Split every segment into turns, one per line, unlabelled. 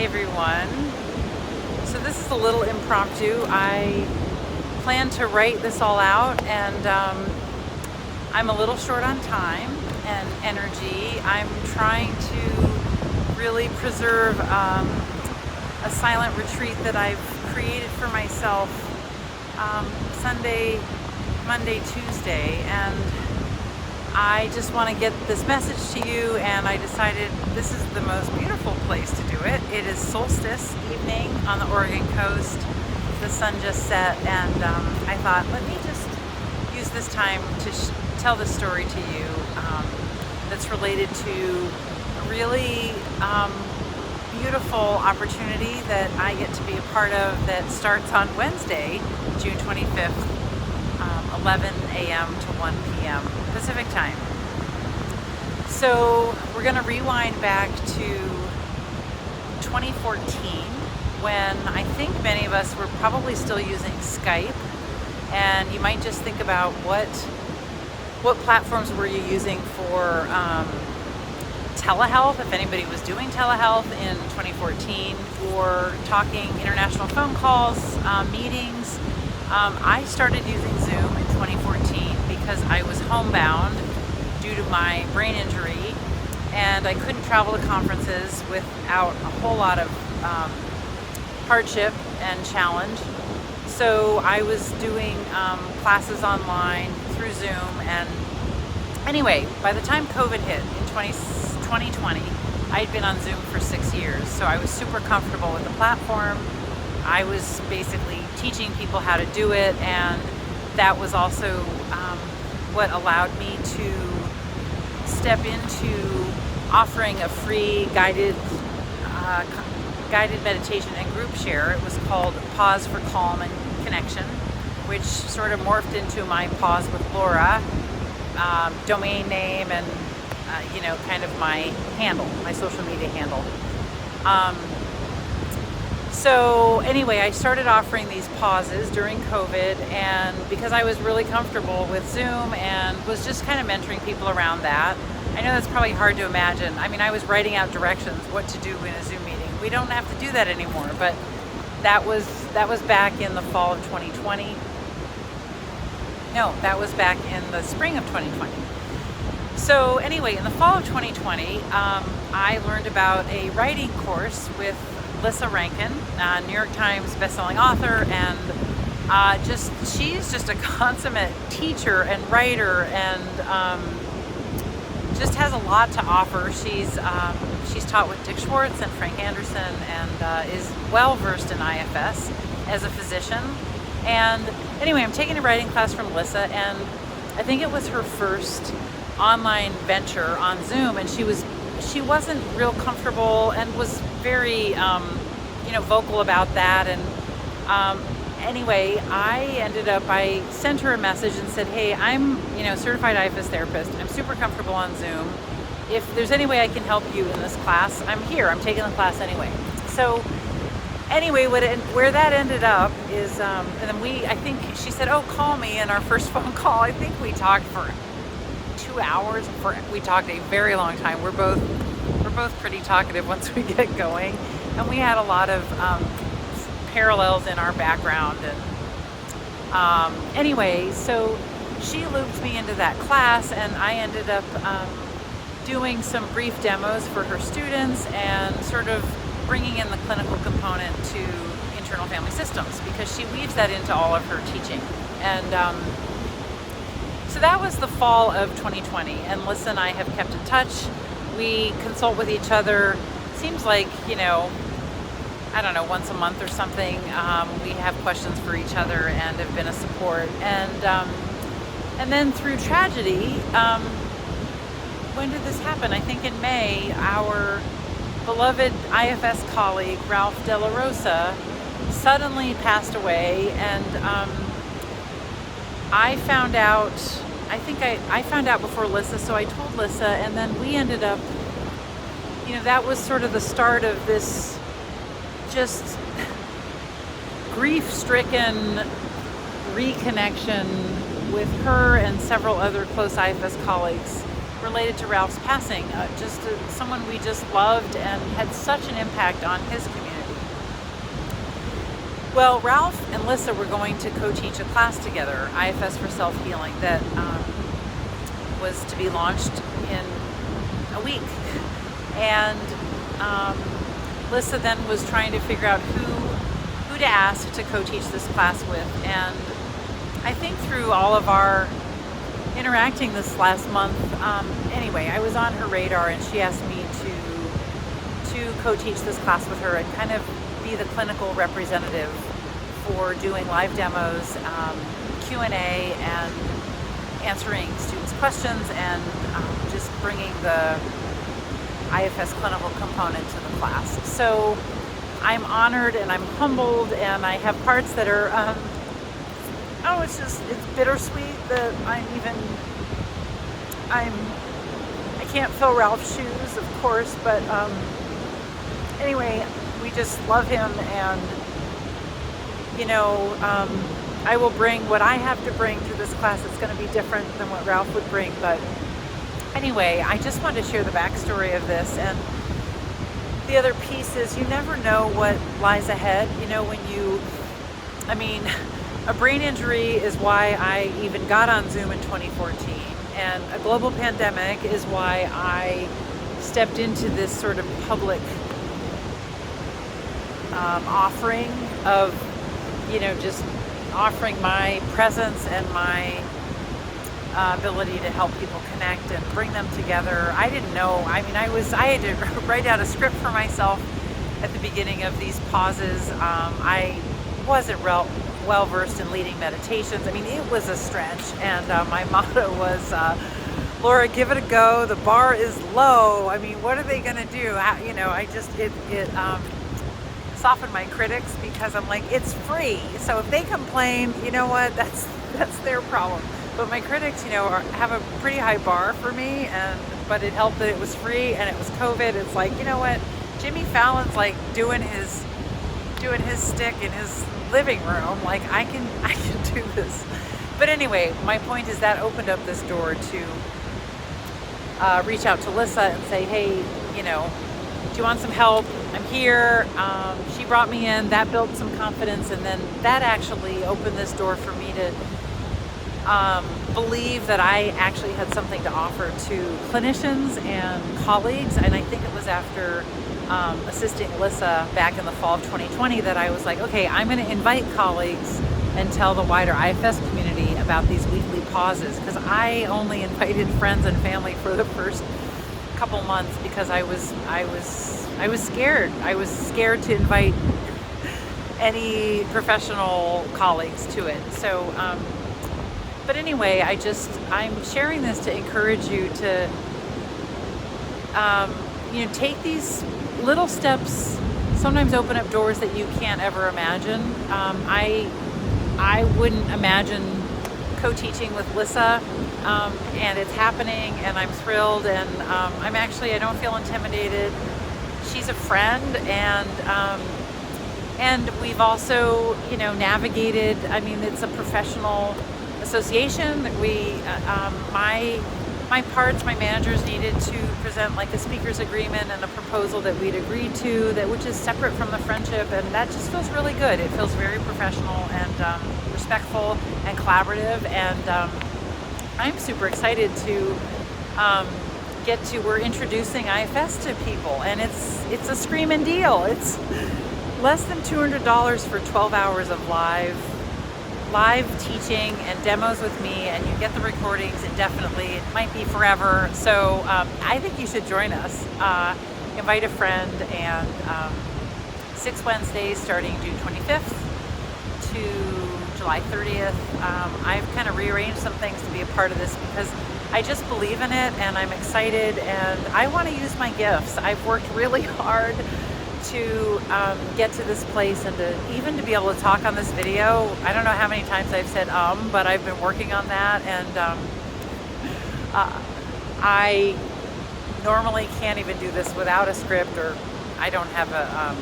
Hey everyone. So this is a little impromptu. I plan to write this all out, and I'm a little short on time and energy. I'm trying to really preserve a silent retreat that I've created for myself Sunday, Monday, Tuesday, and I just want to get this message to you, and I decided this is the most beautiful place to do it. It is solstice evening on the Oregon coast. The sun just set, and I thought, let me just use this time to tell this story to you that's related to a really beautiful opportunity that I get to be a part of that starts on Wednesday, June 25th, 11 a.m. to 1 p.m. Pacific time. So we're going to rewind back to 2014 when I think many of us were probably still using Skype, and you might just think about what platforms were you using for telehealth, if anybody was doing telehealth in 2014, or talking international phone calls, meetings. I started using Zoom in 2014 because I was homebound due to my brain injury, and I couldn't travel to conferences without a whole lot of hardship and challenge. So I was doing classes online through Zoom, and anyway, by the time COVID hit in 2020, I'd been on Zoom for 6 years, so I was super comfortable with the platform. I was basically teaching people how to do it, and that was also what allowed me to step into offering a free guided meditation and group share. It was called Pause for Calm and Connection, which sort of morphed into my Pause with Laura domain name, and kind of my handle, my social media handle. So anyway, I started offering these pauses during COVID, and because I was really comfortable with Zoom and was just kind of mentoring people around that. I know that's probably hard to imagine. I mean, I was writing out directions what to do in a Zoom meeting. We don't have to do that anymore, but that was back in the fall of 2020. No, that was back in the spring of 2020. So anyway, in the fall of 2020, I learned about a writing course with Lissa Rankin, New York Times bestselling author, and she's just a consummate teacher and writer, and just has a lot to offer. She's taught with Dick Schwartz and Frank Anderson, and is well versed in IFS as a physician. And anyway, I'm taking a writing class from Lissa, and I think it was her first online venture on Zoom, and she wasn't real comfortable and was very vocal about that. And anyway, I sent her a message and said, hey, I'm certified IFS therapist. I'm super comfortable on Zoom. If there's any way I can help you in this class, I'm here. I'm taking the class anyway. So anyway, where that ended up is, and then I think she said, oh, call me. In our first phone call, I think we talked for 2 hours. We talked a very long time. We're both pretty talkative once we get going, and we had a lot of parallels in our background. And anyway, so she looped me into that class, and I ended up doing some brief demos for her students and sort of bringing in the clinical component to internal family systems, because she weaves that into all of her teaching. And so that was the fall of 2020, and Lissa and I have kept in touch. We consult with each other. Seems like, I don't know, once a month or something. We have questions for each other and have been a support. And then through tragedy, when did this happen? I think in May, our beloved IFS colleague, Ralph De La Rosa, suddenly passed away, and I found out before Lissa, so I told Lissa, and then we ended up, that was sort of the start of this just grief-stricken reconnection with her and several other close IFS colleagues related to Ralph's passing, just someone we just loved and had such an impact on his community. Well, Ralph and Lissa were going to co-teach a class together, IFS for Self-Healing, that was to be launched in a week. And Lissa then was trying to figure out who to ask to co-teach this class with. And I think through all of our interacting this last month, anyway, I was on her radar and she asked me to co-teach this class with her and kind of be the clinical representative for doing live demos, Q&A, and answering students' questions, and just bringing the IFS clinical component to the class. So I'm honored and I'm humbled, and I have parts that are, it's bittersweet that I can't fill Ralph's shoes, of course, but anyway, we just love him, and I will bring what I have to bring to this class. It's going to be different than what Ralph would bring, but anyway, I just wanted to share the backstory of this. And the other piece is, you never know what lies ahead. A brain injury is why I even got on Zoom in 2014, and a global pandemic is why I stepped into this sort of public offering of, just offering my presence and my ability to help people connect and bring them together. I didn't know. I had to write out a script for myself at the beginning of these pauses. I wasn't well versed in leading meditations. It was a stretch, and my motto was, Laura, give it a go. The bar is low. What are they going to do? It soften my critics, because I'm like, it's free. So if they complain, you know what? That's their problem. But my critics, have a pretty high bar for me. But it helped that it was free and it was COVID. It's like, you know what? Jimmy Fallon's like doing his stick in his living room. Like, I can do this. But anyway, my point is that opened up this door to reach out to Lissa and say, hey, do you want some help? I'm here. She brought me in. That built some confidence, and then that actually opened this door for me to believe that I actually had something to offer to clinicians and colleagues. And I think it was after assisting Lissa back in the fall of 2020 that I was like, okay, I'm going to invite colleagues and tell the wider IFS community about these weekly pauses, because I only invited friends and family for the first couple months because I was scared. I was scared to invite any professional colleagues to it. So, but anyway, I'm sharing this to encourage you to, take these little steps. Sometimes open up doors that you can't ever imagine. I wouldn't imagine co-teaching with Lissa, and it's happening, and I'm thrilled, and I don't feel intimidated. She's a friend, and we've also, navigated. It's a professional association that we, my managers needed to present like a speaker's agreement and a proposal that we'd agreed to, which is separate from the friendship, and that just feels really good. It feels very professional and respectful and collaborative, and I'm super excited to we're introducing IFS to people, and it's a screaming deal. It's less than $200 for 12 hours of live teaching and demos with me, and you get the recordings indefinitely. It might be forever. So I think you should join us. Invite a friend, and 6 Wednesdays starting June 25th to July 30th. I've kind of rearranged some things to be a part of this because I just believe in it, and I'm excited, and I want to use my gifts. I've worked really hard to get to this place, and to be able to talk on this video. I don't know how many times I've said but I've been working on that, and I normally can't even do this without a script, or I don't have a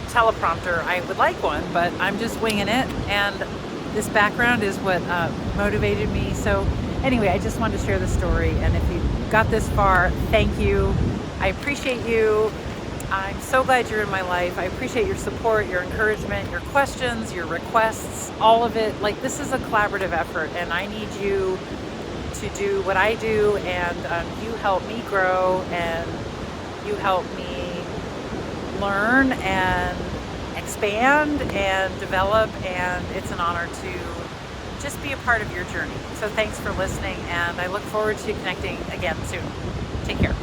teleprompter. I would like one, but I'm just winging it, and this background is what motivated me. So Anyway, I just wanted to share the story, and if you got this far, thank you. I appreciate you. I'm so glad you're in my life. I appreciate your support, your encouragement, your questions, your requests, all of it. Like, this is a collaborative effort, and I need you to do what I do, and you help me grow, and you help me learn and expand and develop, and it's an honor to just be a part of your journey. So thanks for listening, and I look forward to connecting again soon. Take care.